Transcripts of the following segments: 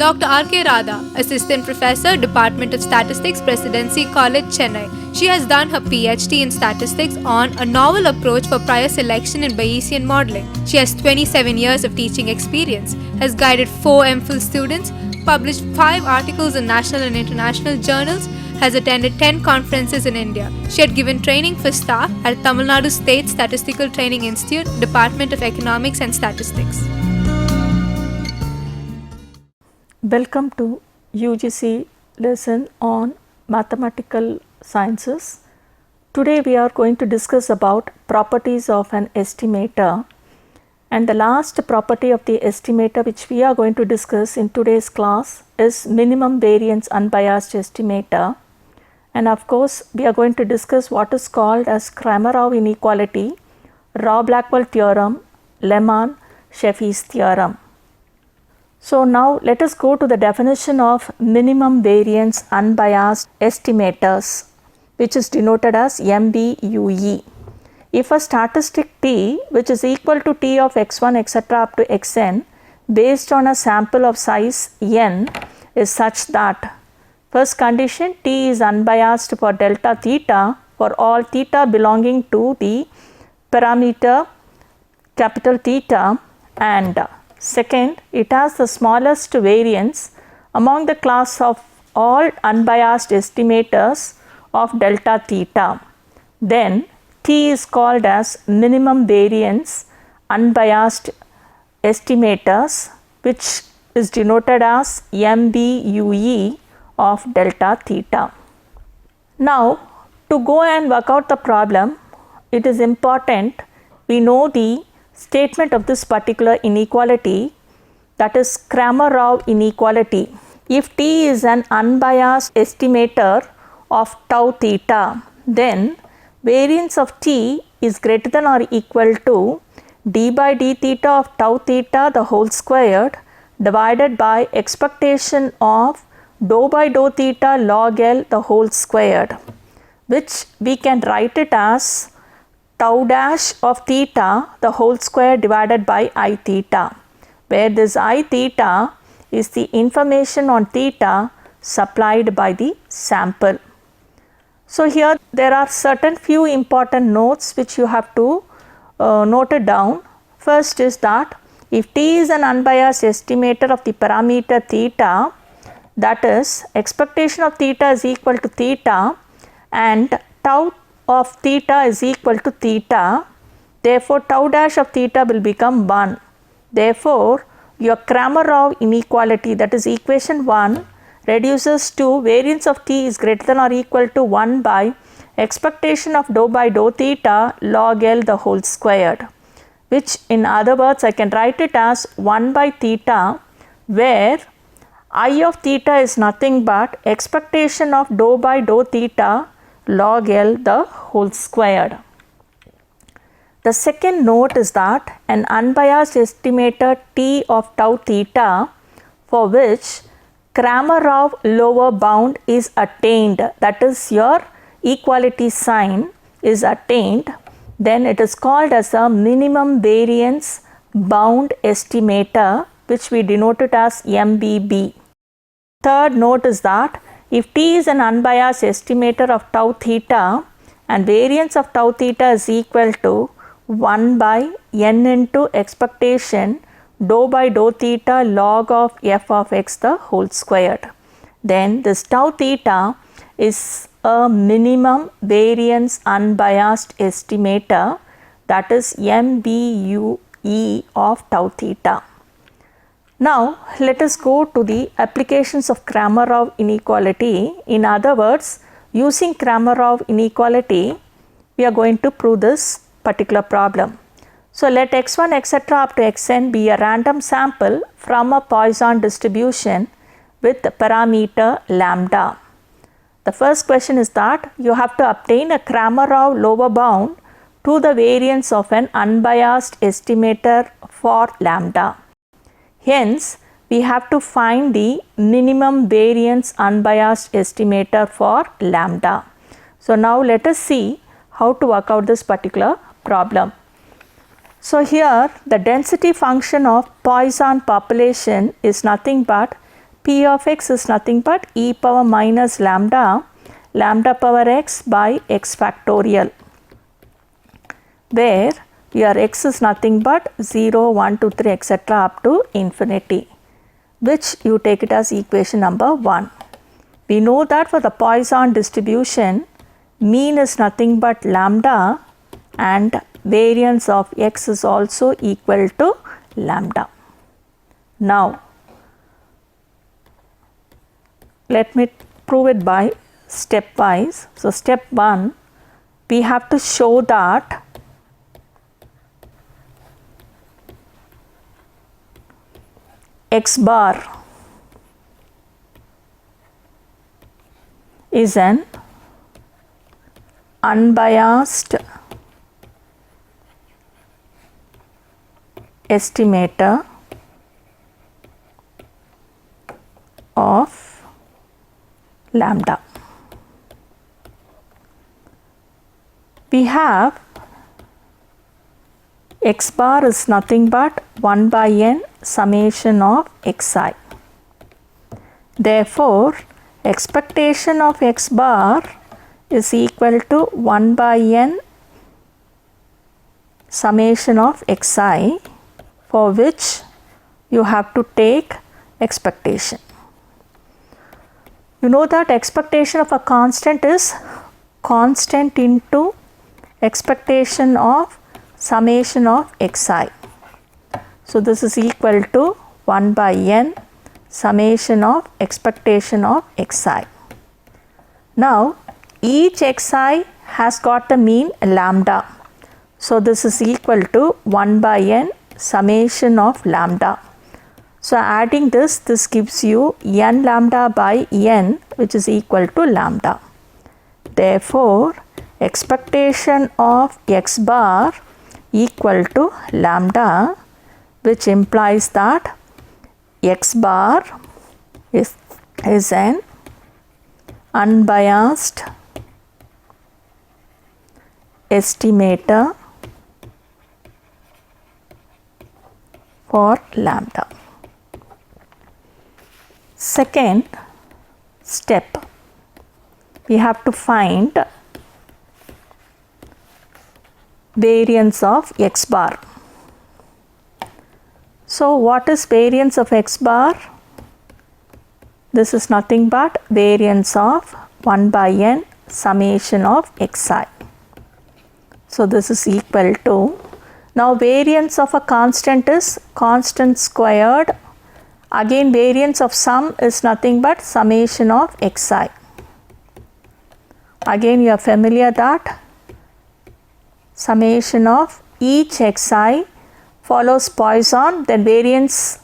Dr. R.K. Radha, Assistant Professor, Department of Statistics, Presidency College, Chennai. She has done her PhD in statistics on a novel approach for prior selection in Bayesian modeling. She has 27 years of teaching experience, has guided 4 MPhil students, published 5 articles in national and international journals, has attended 10 conferences in India. She had given training for staff at Tamil Nadu State Statistical Training Institute, Department of Economics and Statistics. Welcome to UGC lesson on mathematical sciences. Today we are going to discuss about properties of an estimator, and the last property of the estimator which we are going to discuss in today's class is minimum variance unbiased estimator. And of course we are going to discuss what is called as Cramer-Rao inequality, Rao-Blackwell theorem, Lehmann-Sheffey's theorem. So now let us go to the definition of minimum variance unbiased estimators, which is denoted as MVUE. If a statistic t, which is equal to t of x1 etc. up to xn, based on a sample of size n, is such that first condition, t is unbiased for delta theta for all theta belonging to the parameter capital theta, and second, it has the smallest variance among the class of all unbiased estimators of delta theta. Then T is called as minimum variance unbiased estimators, which is denoted as MVUE of delta theta. Now, to go and work out the problem, it is important we know the statement of this particular inequality, that is Cramer-Rao inequality. If t is an unbiased estimator of tau theta, then variance of t is greater than or equal to d by d theta of tau theta the whole squared divided by expectation of dou by dou theta log L the whole squared, which we can write it as tau dash of theta the whole square divided by I theta, where this I theta is the information on theta supplied by the sample. So here there are certain few important notes which you have to note it down. First is that if t is an unbiased estimator of the parameter theta, that is expectation of theta is equal to theta and tau of theta is equal to theta, therefore tau dash of theta will become 1. Therefore, your Cramer-Rao inequality, that is equation 1, reduces to variance of t is greater than or equal to 1 by expectation of dou by dou theta log L the whole squared, which in other words I can write it as 1 by theta, where I of theta is nothing but expectation of dou by dou theta log L the whole squared. The second note is that an unbiased estimator t of tau theta for which Cramer-Rao lower bound is attained, that is your equality sign is attained, then it is called as a minimum variance bound estimator, which we denote it as MVB. Third note is that if t is an unbiased estimator of tau theta and variance of tau theta is equal to 1 by n into expectation dou by dou theta log of f of x the whole squared, then this tau theta is a minimum variance unbiased estimator, that is MVUE of tau theta. Now let us go to the applications of Cramer-Rao inequality. In other words, using Cramer-Rao inequality, we are going to prove this particular problem. So let x1 etc. up to xn be a random sample from a Poisson distribution with parameter lambda. The first question is that you have to obtain a Cramer-Rao lower bound to the variance of an unbiased estimator for lambda. Hence, we have to find the minimum variance unbiased estimator for lambda. So now let us see how to work out this particular problem. So here the density function of Poisson population is nothing but P of x is nothing but e power minus lambda, lambda power x by x factorial, where your x is nothing but 0, 1, 2, 3 etc. up to infinity, which you take it as equation number 1. We know that for the Poisson distribution, mean is nothing but lambda and variance of x is also equal to lambda. Now, let me prove it by stepwise. So, step 1, we have to show that x bar is an unbiased estimator of lambda. We have x bar is nothing but 1 by n summation of xi. Therefore, expectation of x bar is equal to 1 by n summation of xi, for which you have to take expectation. You know that expectation of a constant is constant into expectation of summation of xi. So, this is equal to 1 by n summation of expectation of xi. Now, each xi has got the mean lambda. So, this is equal to 1 by n summation of lambda. So, adding this gives you n lambda by n, which is equal to lambda. Therefore, expectation of x bar equal to lambda, which implies that x bar is an unbiased estimator for lambda. Second step, we have to find variance of x bar. So, what is variance of x bar? This is nothing but variance of 1 by n summation of xi. So, this is equal to, now variance of a constant is constant squared, again variance of sum is nothing but summation of xi. Again you are familiar that summation of each xi follows Poisson, then variance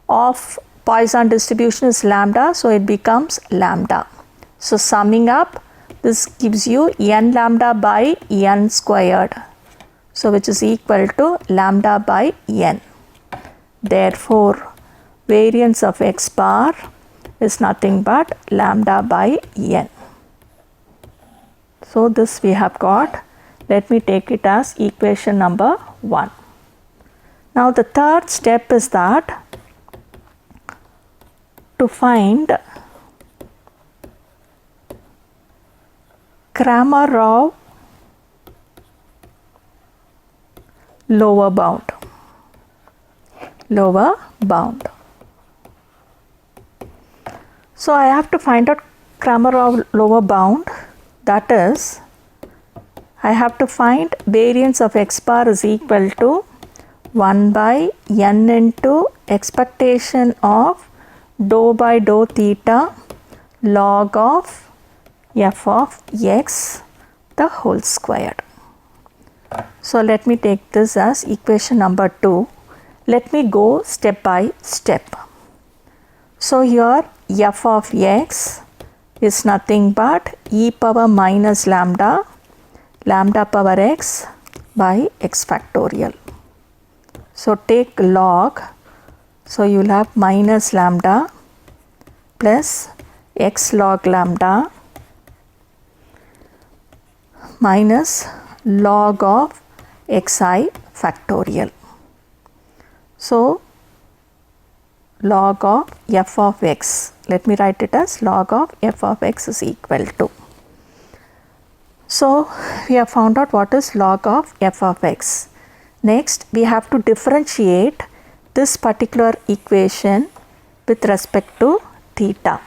of Poisson distribution is lambda, so it becomes lambda. So, summing up, this gives you n lambda by n squared, so which is equal to lambda by n. Therefore, variance of x bar is nothing but lambda by n. So, this we have got. Let me take it as equation number 1. Now, the third step is that to find Kramer-Rao lower bound. So, I have to find out Kramer-Rao lower bound, that is, I have to find variance of x bar is equal to 1 by n into expectation of dou by dou theta log of f of x the whole squared. So, let me take this as equation number 2. Let me go step by step. So, here f of x is nothing but e power minus lambda, lambda power x by x factorial. So, take log, so you will have minus lambda plus x log lambda minus log of xi factorial. So, log of f of x. Let me write it as log of f of x is equal to. So we have found out what is log of f of x. Next we have to differentiate this particular equation with respect to theta.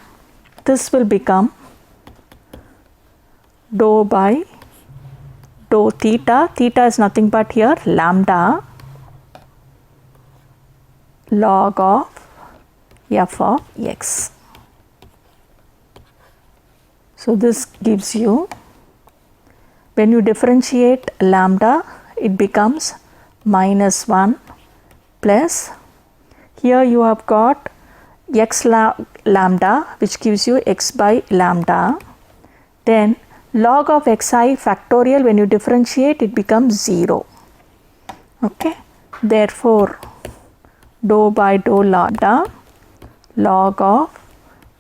This will become dou by dou theta. Theta is nothing but here lambda log of f of x. So this gives you, when you differentiate lambda, it becomes minus 1 plus, here you have got x lambda, which gives you x by lambda. Then log of xi factorial, when you differentiate, it becomes 0. Okay. Therefore dou by dou lambda log of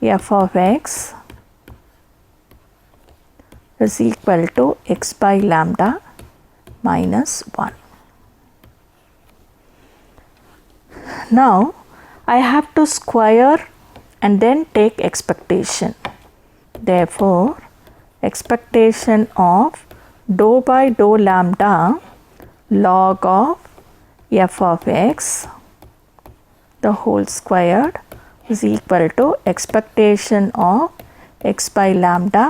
f of x is equal to x by lambda minus 1. Now I have to square and then take expectation. Therefore expectation of dou by dou lambda log of f of x the whole squared is equal to expectation of x by lambda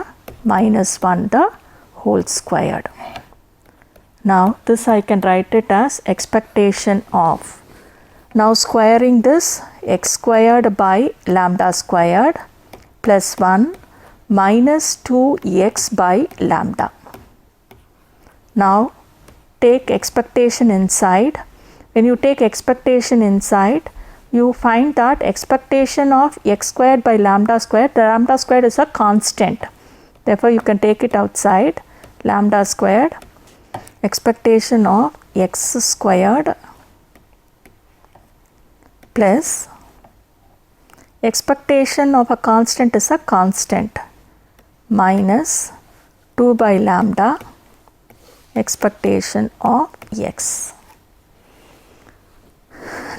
minus 1 the whole squared. Now this I can write it as expectation of. Now squaring this, x squared by lambda squared plus 1 minus 2x by lambda. Now take expectation inside. When you take expectation inside, you find that expectation of x squared by lambda squared, the lambda squared is a constant. Therefore you can take it outside, lambda squared, expectation of x squared plus expectation of a constant is a constant minus 2 by lambda expectation of x.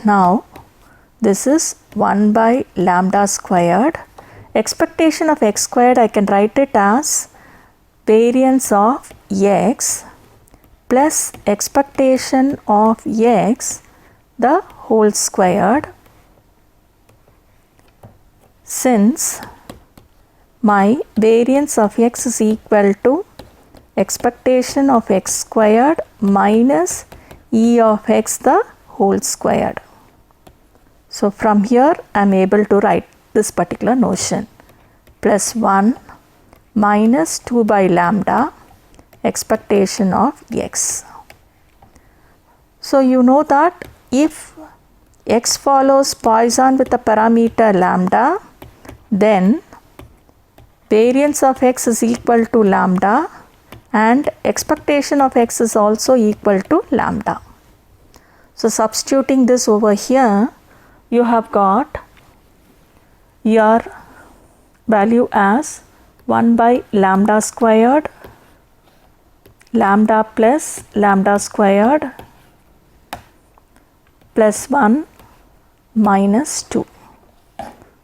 Now this is 1 by lambda squared. Expectation of x squared, I can write it as variance of x plus expectation of x the whole squared, since my variance of x is equal to expectation of x squared minus e of x the whole squared. So from here I am able to write this particular notion, plus 1 minus 2 by lambda expectation of x. So you know that if x follows Poisson with the parameter lambda, then variance of x is equal to lambda and expectation of x is also equal to lambda. So substituting this over here, you have got your value as 1 by lambda squared, lambda plus lambda squared plus 1 minus 2.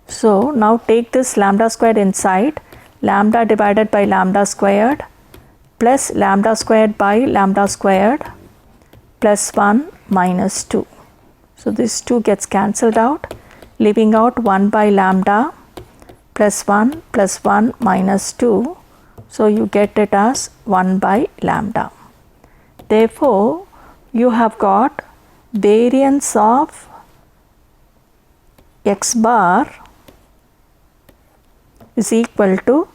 So now take this lambda squared inside, lambda divided by lambda squared plus lambda squared by lambda squared plus 1 minus 2. So this 2 gets cancelled out, leaving out 1 by lambda plus 1 minus 2. So you get it as 1 by lambda. Therefore you have got variance of x bar is equal to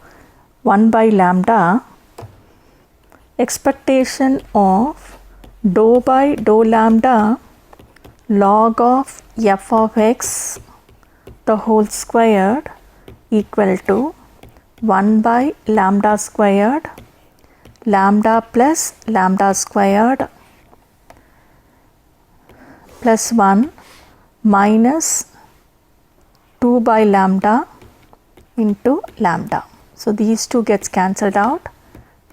1 by lambda expectation of dou by dou lambda log of f of x the whole squared equal to 1 by lambda squared, lambda plus lambda squared plus 1 minus 2 by lambda into lambda. So these 2 gets cancelled out.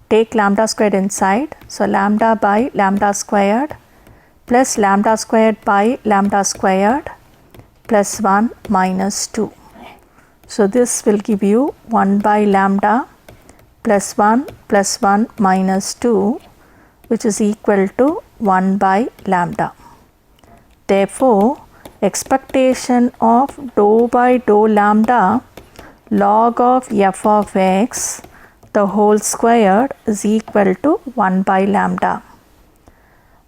Take lambda squared inside. So lambda by lambda squared plus lambda squared by lambda squared plus 1 minus 2. So this will give you 1 by lambda plus 1 minus 2, which is equal to 1 by lambda. Therefore, expectation of dou by dou lambda log of f of x the whole squared is equal to 1 by lambda.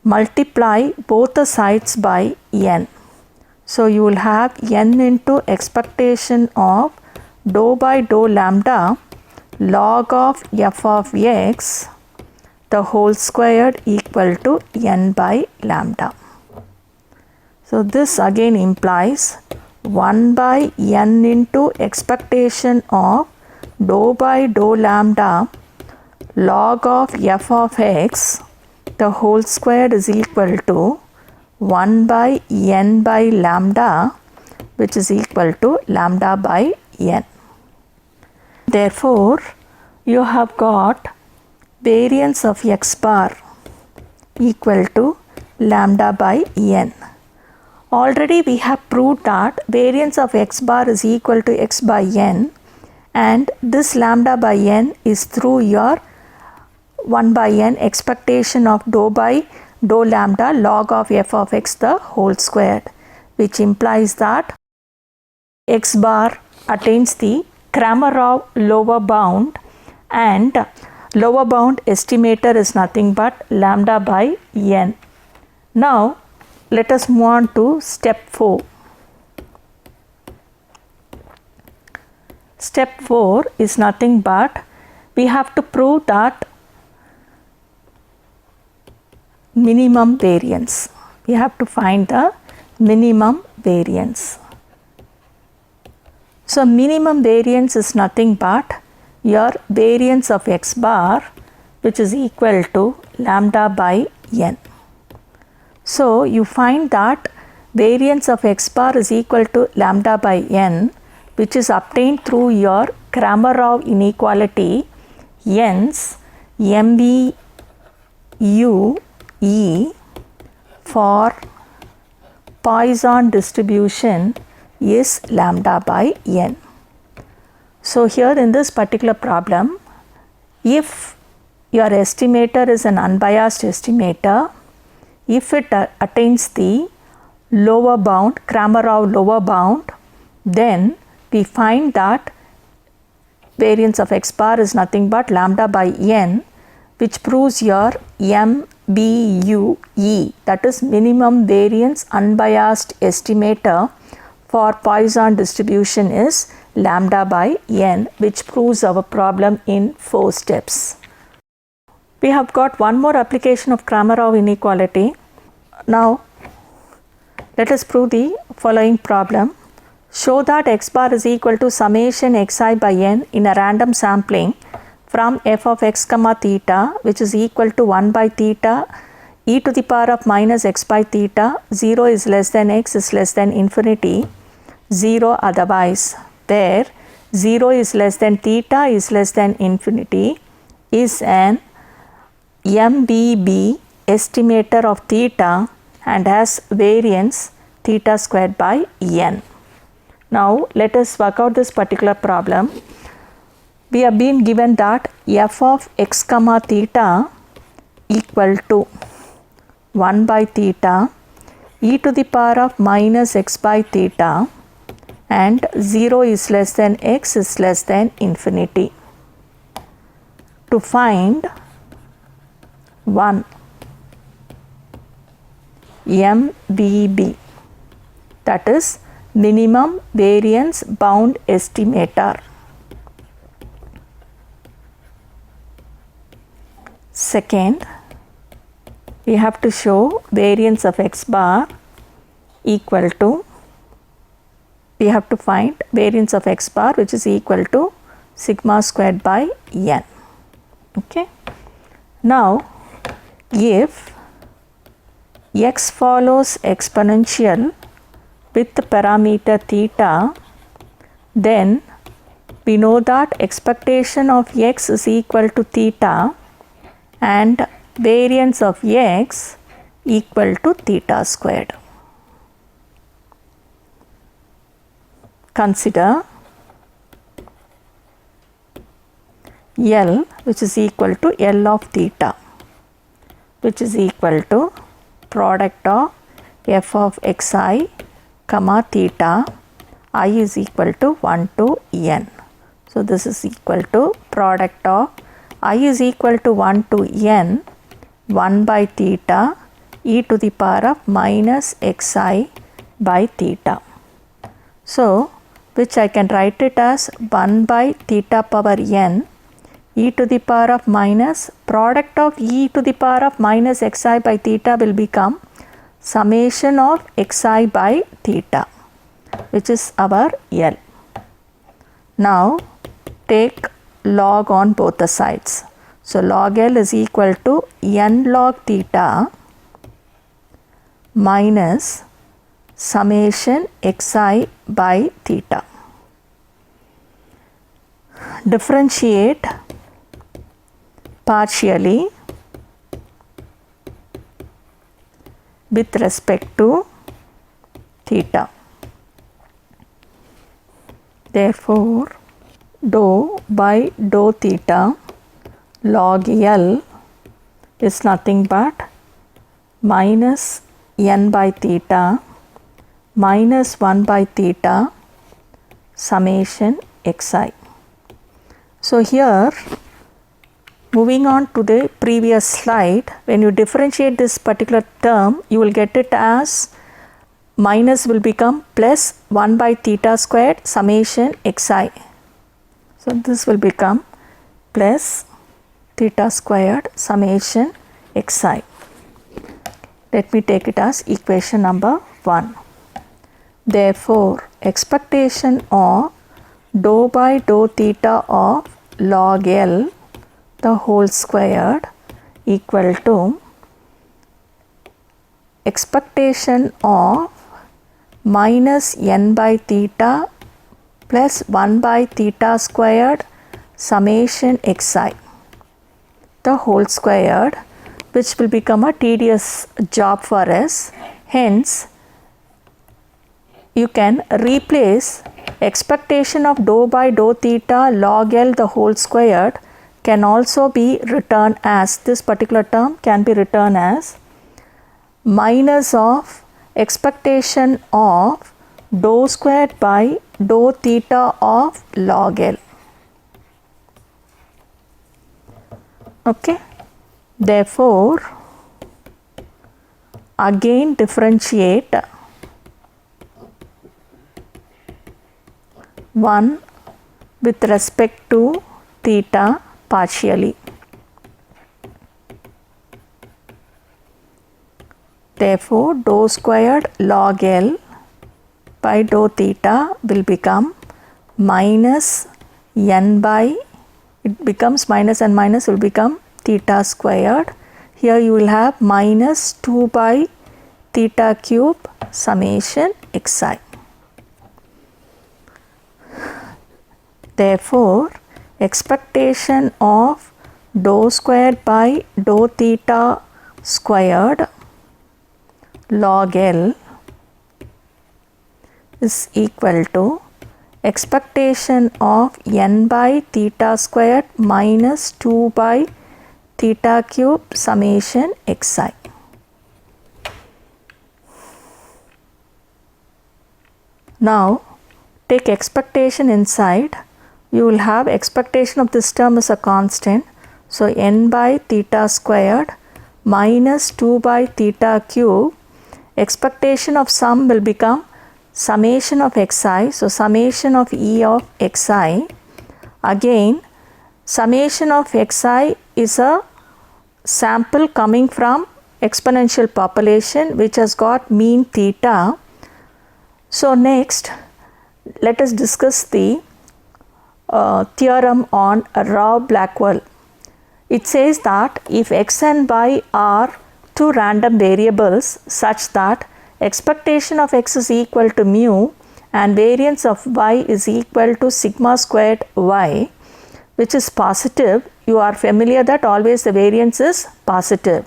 Multiply both the sides by n. So you will have n into expectation of dou by dou lambda log of f of x the whole squared equal to n by lambda. So this again implies 1 by n into expectation of dou by dou lambda log of f of x the whole squared is equal to 1 by n by lambda, which is equal to lambda by n. Therefore, you have got variance of x bar equal to lambda by n. Already we have proved that variance of x bar is equal to x by n, and this lambda by n is through your 1 by n expectation of dou by dou lambda log of f of x the whole squared, which implies that x bar attains the Kramerov lower bound, and lower bound estimator is nothing but lambda by n. Now let us move on to step 4. Step 4 is nothing but we have to prove that minimum variance. We have to find the minimum variance. So minimum variance is nothing but your variance of x bar, which is equal to lambda by n. So you find that variance of x bar is equal to lambda by n, which is obtained through your Kramerov inequality, hence MBUE for Poisson distribution is lambda by n. So here in this particular problem, if your estimator is an unbiased estimator, if it attains the lower bound, Kramerov lower bound, then we find that variance of x bar is nothing but lambda by n, which proves your MBUE, that is minimum variance unbiased estimator for Poisson distribution is lambda by n, which proves our problem in 4 steps. We have got one more application of Kramerov inequality. Now let us prove the following problem. Show that x bar is equal to summation xi by n in a random sampling from f of x comma theta, which is equal to 1 by theta e to the power of minus x by theta, 0 is less than x is less than infinity, 0 otherwise, where 0 is less than theta is less than infinity, is an MBB estimator of theta and has variance theta squared by n. Now let us work out this particular problem. We have been given that f of x comma theta equal to 1 by theta e to the power of minus x by theta, and 0 is less than x is less than infinity. To find 1 MBB, that is minimum variance bound estimator. Second, we have to show variance of x bar equal to, we have to find variance of x bar, which is equal to sigma squared by n. Okay. Now if x follows exponential with the parameter theta, then we know that expectation of x is equal to theta and variance of x equal to theta squared. consider L, which is equal to L of theta, which is equal to product of f of xi comma theta I is equal to 1 to n. So, this is equal to product of I is equal to 1 to n 1 by theta e to the power of minus xi by theta. So, which I can write it as 1 by theta power n e to the power of minus product of e to the power of minus xi by theta will become summation of xi by theta, which is our L. Now, take log on both the sides. So, log L is equal to n log theta minus summation xi by theta. Differentiate partially with respect to theta. Therefore, dou by dou theta log L is nothing but minus n by theta minus 1 by theta summation xi. So, here moving on to the previous slide, when you differentiate this particular term, you will get it as minus will become plus 1 by theta squared summation xi. So, this will become plus theta squared summation xi. Let me take it as equation number 1. Therefore, expectation of dou by dou theta of log L the whole squared equal to expectation of minus n by theta plus 1 by theta squared summation xi the whole squared, which will become a tedious job for us. Hence, you can replace expectation of dou by dou theta log L the whole squared can also be written as, this particular term can be written as minus of expectation of dou squared by dou theta of log L. Okay. Therefore, again differentiate 1 with respect to theta partially. Therefore, dou squared log L by dou theta will become minus n by, it becomes minus and minus will become theta squared. Here you will have minus 2 by theta cube summation xi. Therefore, expectation of dou squared by dou theta squared log L is equal to expectation of n by theta squared minus 2 by theta cube summation xi. Now, take expectation inside. You will have expectation of this term is a constant. So, n by theta squared minus 2 by theta cube, expectation of sum will become summation of xi. So, summation of e of xi. Again, summation of xi is a sample coming from exponential population which has got mean theta. So, next let us discuss the theorem on Rao-Blackwell. It says that if x and y are two random variables such that expectation of x is equal to mu and variance of y is equal to sigma squared y, which is positive, you are familiar that always the variance is positive.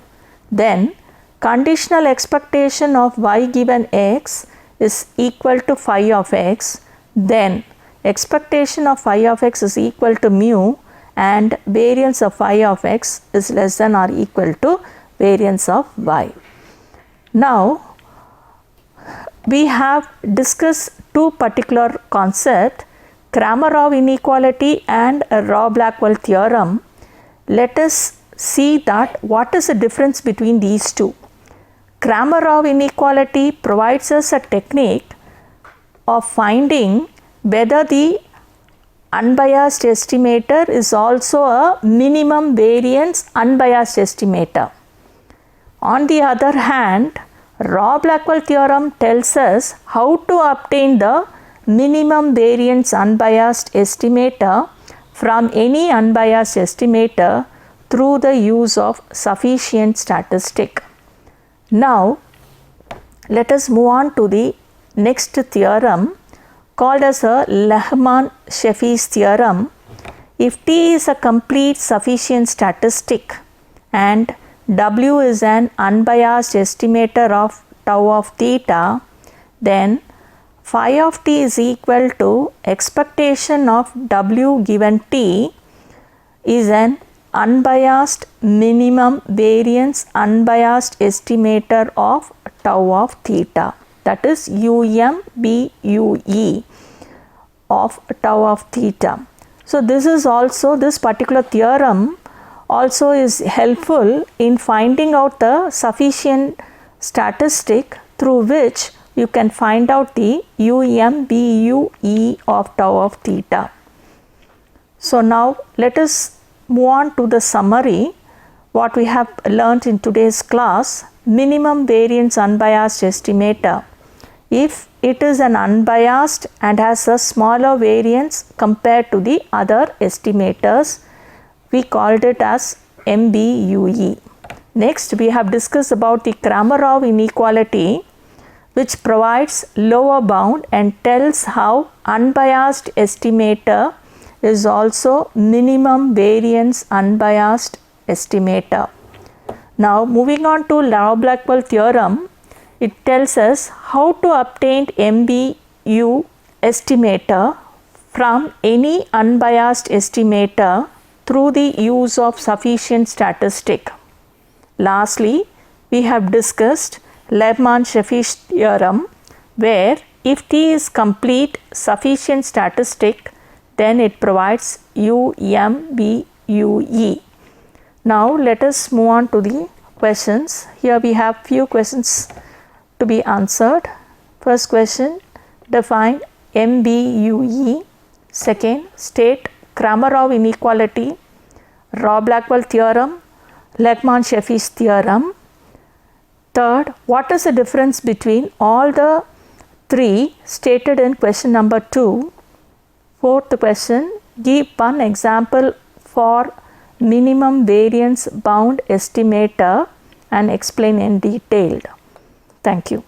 Then conditional expectation of y given x is equal to phi of x, then expectation of phi of x is equal to mu and variance of phi of x is less than or equal to variance of y. Now, we have discussed two particular concepts, Kramer-Rao inequality and a Rao-Blackwell theorem. Let us see that what is the difference between these two. Kramer-Rao inequality provides us a technique of finding whether the unbiased estimator is also a minimum variance unbiased estimator. On the other hand, Rao-Blackwell theorem tells us how to obtain the minimum variance unbiased estimator from any unbiased estimator through the use of sufficient statistic. Now, let us move on to the next theorem called as a Lehman-Sheffi's theorem. If T is a complete sufficient statistic and W is an unbiased estimator of tau of theta, then phi of t is equal to expectation of W given T is an unbiased minimum variance unbiased estimator of tau of theta, that is UMBUE of tau of theta. So, this particular theorem also is helpful in finding out the sufficient statistic through which you can find out the UMBUE of tau of theta. So, now let us move on to the summary what we have learnt in today's class. Minimum variance unbiased estimator. If it is an unbiased and has a smaller variance compared to the other estimators, we called it as MBUE. Next, we have discussed about the Kramer-Rao inequality, which provides lower bound and tells how unbiased estimator is also minimum variance unbiased estimator. Now, moving on to Rao-Blackwell theorem, it tells us how to obtain MBU estimator from any unbiased estimator through the use of sufficient statistic. Lastly, we have discussed Lehman-Sheffi's theorem, where if T is complete sufficient statistic, then it provides UMBUE. Now, let us move on to the questions. Here we have few questions to be answered. First question, define MBUE. Second, state Kramer-Rao inequality, Rao-Blackwell theorem, Lehman-Sheffi's theorem. Third, what is the difference between all the three stated in question number 2? Fourth question, give one example for minimum variance bound estimator and explain in detail. Thank you.